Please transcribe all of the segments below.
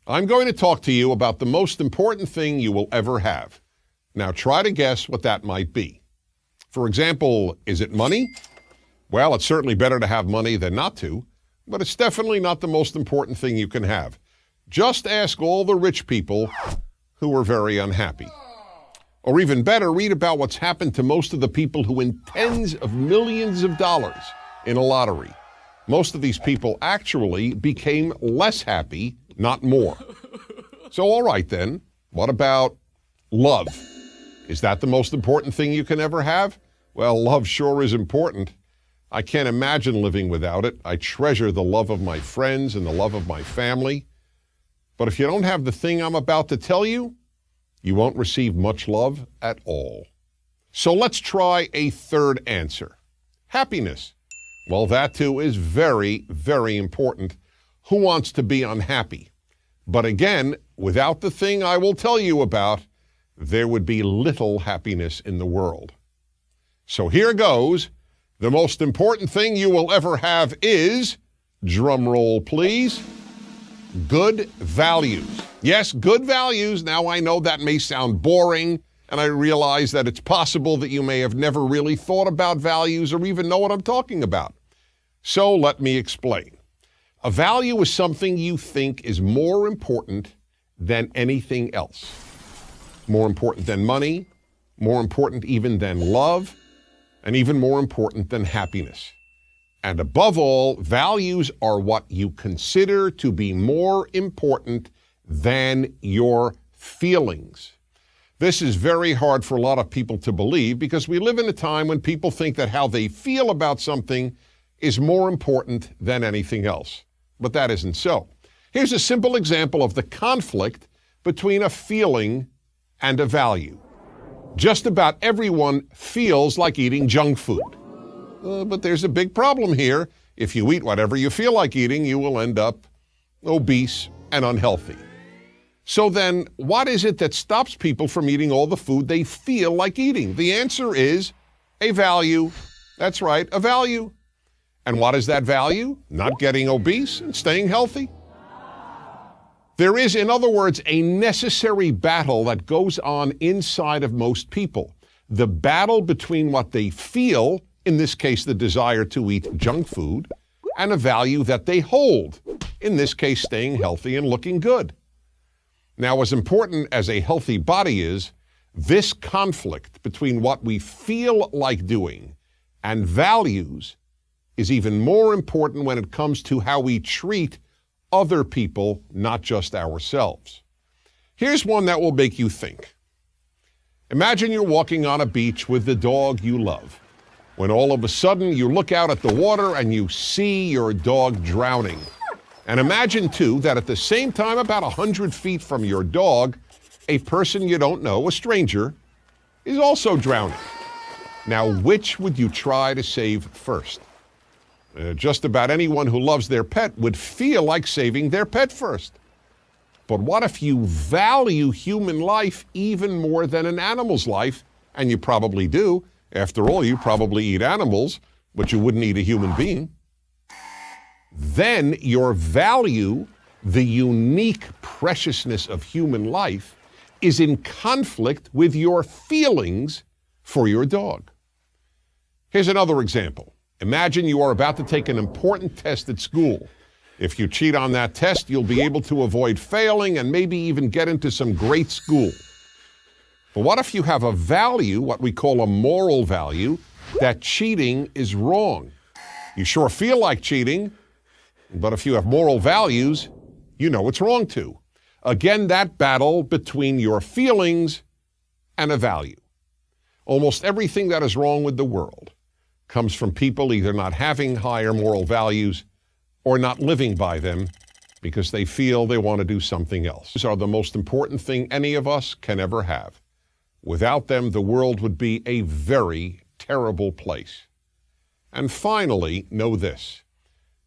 I'm going to talk to you about the most important thing you will ever have. Now try to guess what that might be. For example, is it money? Well, it's certainly better to have money than not to, but it's definitely not the most important thing you can have. Just ask all the rich people who are very unhappy. Or even better, read about what's happened to most of the people who win tens of millions of dollars in a lottery. Most of these people actually became less happy, not more. So all right then, what about love? Is that the most important thing you can ever have? Well, love sure is important. I can't imagine living without it. I treasure the love of my friends and the love of my family. But if you don't have the thing I'm about to tell you, you won't receive much love at all. So let's try a third answer. Happiness. Well, that too is very, very important. Who wants to be unhappy? But again, without the thing I will tell you about, there would be little happiness in the world. So here goes. The most important thing you will ever have is, drum roll please, good values. Yes, good values. Now I know that may sound boring, and I realize that it's possible that you may have never really thought about values or even know what I'm talking about. So let me explain. A value is something you think is more important than anything else. More important than money, more important even than love, and even more important than happiness. And above all, values are what you consider to be more important than your feelings. This is very hard for a lot of people to believe because we live in a time when people think that how they feel about something is more important than anything else. But that isn't so. Here's a simple example of the conflict between a feeling and a value. Just about everyone feels like eating junk food. But there's a big problem here. If you eat whatever you feel like eating, you will end up obese and unhealthy. So then, what is it that stops people from eating all the food they feel like eating? The answer is a value. That's right, a value. And what is that value? Not getting obese and staying healthy. There is, in other words, a necessary battle that goes on inside of most people. The battle between what they feel, in this case, the desire to eat junk food, and a value that they hold, in this case, staying healthy and looking good. Now, as important as a healthy body is, this conflict between what we feel like doing and values is even more important when it comes to how we treat other people, not just ourselves. Here's one that will make you think. Imagine you're walking on a beach with the dog you love, when all of a sudden you look out at the water and you see your dog drowning. And imagine, too, that at the same time, about 100 feet from your dog, a person you don't know, a stranger, is also drowning. Now, which would you try to save first? Just about anyone who loves their pet would feel like saving their pet first. But what if you value human life even more than an animal's life? And you probably do. After all, you probably eat animals, but you wouldn't eat a human being. Then your value, the unique preciousness of human life, is in conflict with your feelings for your dog. Here's another example. Imagine you are about to take an important test at school. If you cheat on that test, you'll be able to avoid failing and maybe even get into some great school. But what if you have a value, what we call a moral value, that cheating is wrong? You sure feel like cheating, but if you have moral values, you know it's wrong too. Again, that battle between your feelings and a value. Almost everything that is wrong with the world comes from people either not having higher moral values or not living by them because they feel they want to do something else. These are the most important thing any of us can ever have. Without them, the world would be a very terrible place. And finally, know this.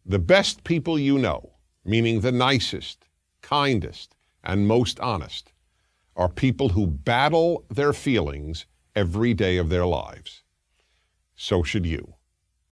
The best people you know, meaning the nicest, kindest, and most honest, are people who battle their feelings every day of their lives. So should you.